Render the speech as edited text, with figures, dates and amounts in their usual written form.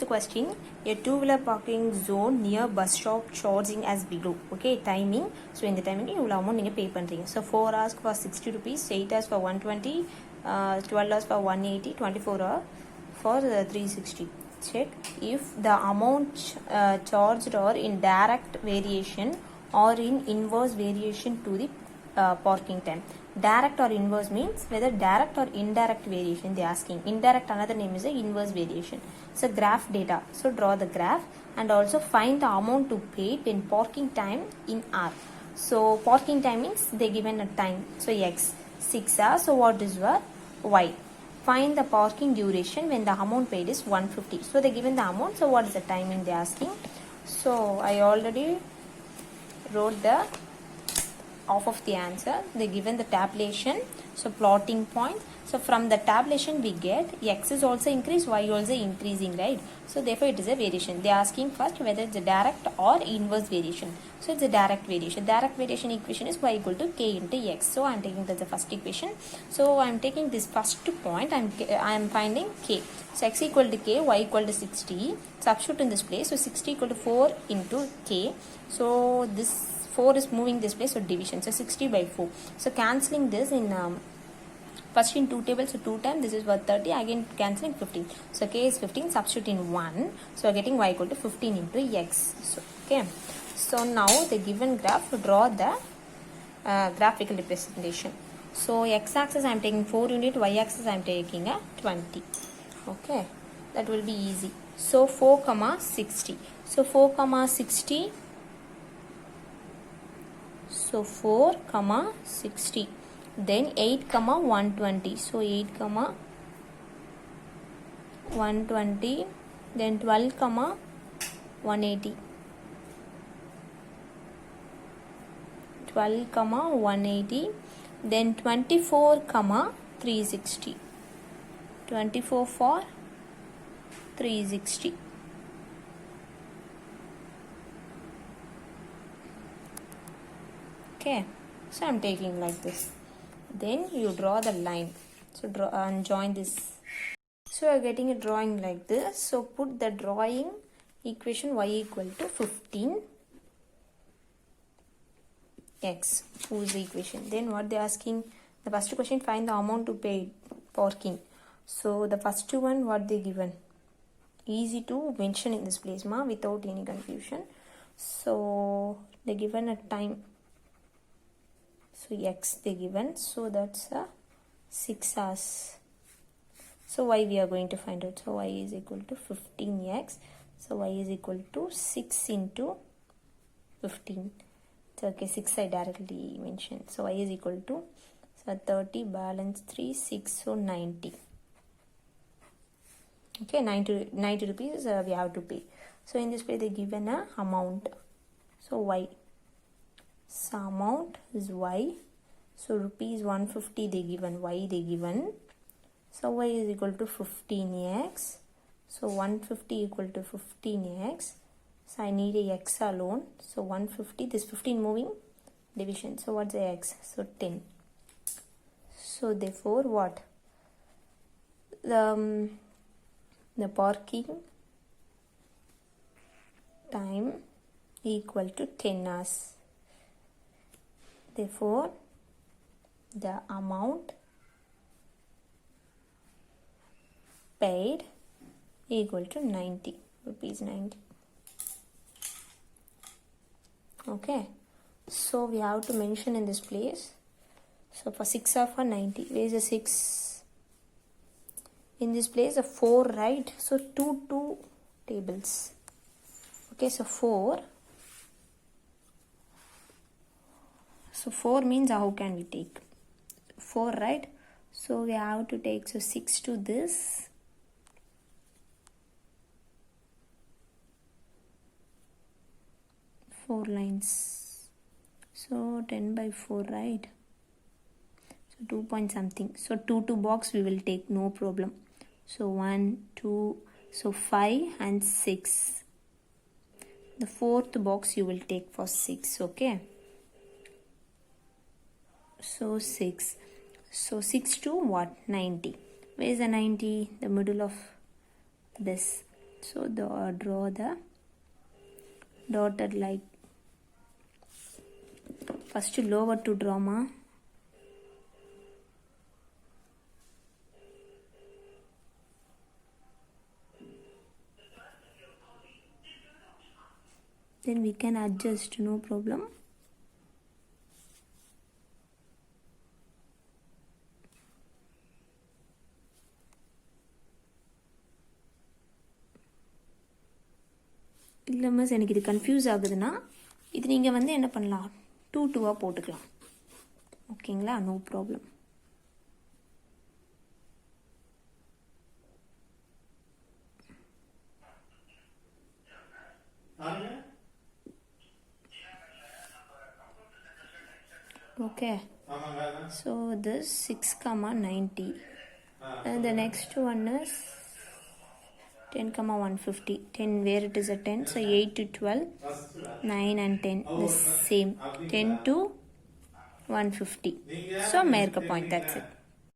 question, a two-wheeler parking zone near bus stop charging as below. Okay, timing. So in the timing, you will amount you pay pandring. So 4 hours for 60 rupees, 8 hours for 120, 12 hours for 180, 24 hours for 360. Check if the amount charged or in direct variation or in inverse variation to the parking time. Direct or inverse means whether direct or indirect variation they are asking. Indirect, another name is a inverse variation. So graph data. So draw the graph and also find the amount to pay in parking time in hour. So parking time means they given a time. So x 6 hours. So what is your y? Find the parking duration when the amount paid is 150. So they given the amount. So what is the timing they are asking? So I already wrote the half of the answer. They given the tabulation, so plotting point. So from the tabulation we get x is also increased, y also increasing, right? So therefore it is a variation. They are asking first whether it's a direct or inverse variation. So it's a direct variation. Direct variation equation is y equal to k into x. So I am taking that the first equation. So I am taking this first point. I am finding k. So x equal to k, y equal to 60. Substitute in this place. So 60 equal to 4 into k. So this 4 is moving this place, so division. So 60 by 4. So cancelling this in first in 2 tables, so 2 times this is worth 30, again cancelling 15. So k is 15, substitute in 1. So getting y equal to 15 into x. So okay. So now the given graph, draw the graphical representation. So x axis I am taking 4 unit, y axis I am taking a 20. Okay, that will be easy. So 4 comma 60. So 4 comma 60. So 4 comma 60, then 8 comma 120. So 8 comma 120, then 12 comma 180, 12 comma 180, then 24 comma 360, 24 for 360. Okay, so I'm taking like this. Then you draw the line. So draw and join this. So you're getting a drawing like this. So put the drawing equation y equal to 15 x. Who's the equation? Then what they're asking? The first question, find the amount to pay parking. So the first one, what they given? Easy to mention in this place, ma, without any confusion. So they given a time. So x they given, so that's a 6 hours. So y we are going to find out. So y is equal to 15x. So y is equal to 6 into 15. So okay, 6 I directly mentioned. So y is equal to, so 30 balance 3, 6, so 90. Okay, 90 rupees we have to pay. So in this way they given a amount. So y. So amount is y. So rupees 150 they given, y they given. So y is equal to 15x. So 150 equal to 15x. So I need a x alone. So 150, this 15 moving, division. So what's the x? So 10. So therefore what? The parking time equal to 10 hours. Therefore, the amount paid equal to 90 rupees 90. Okay, so we have to mention in this place. So for 6 or for 90, where is the 6? In this place a 4, right? So 2 tables. Okay, so 4. So 4 means how can we take? 4, right? So we have to take, so 6 to this. Four lines. So 10 by 4, right? So 2 point something. So 2 box we will take, no problem. So 1, 2, so 5 and 6. The 4th box you will take for 6, okay? So 6. So 6 to what? 90. Where is the 90? The middle of this. So draw the dotted line. First lower to draw ma. Then we can adjust, no problem. இல்லை miss எனக்கு இது confuse ஆகுதுன்னா இது நீங்கள் வந்து என்ன பண்ணலாம் 2 போட்டுக்கலாம். ஓகேங்களா, no problem. Okay, so this 6,90 and the next one is 10,150. 10 where it is a 10, so 8 to 12, 9 and 10 the same, 10 to 150. So make a point, that's it.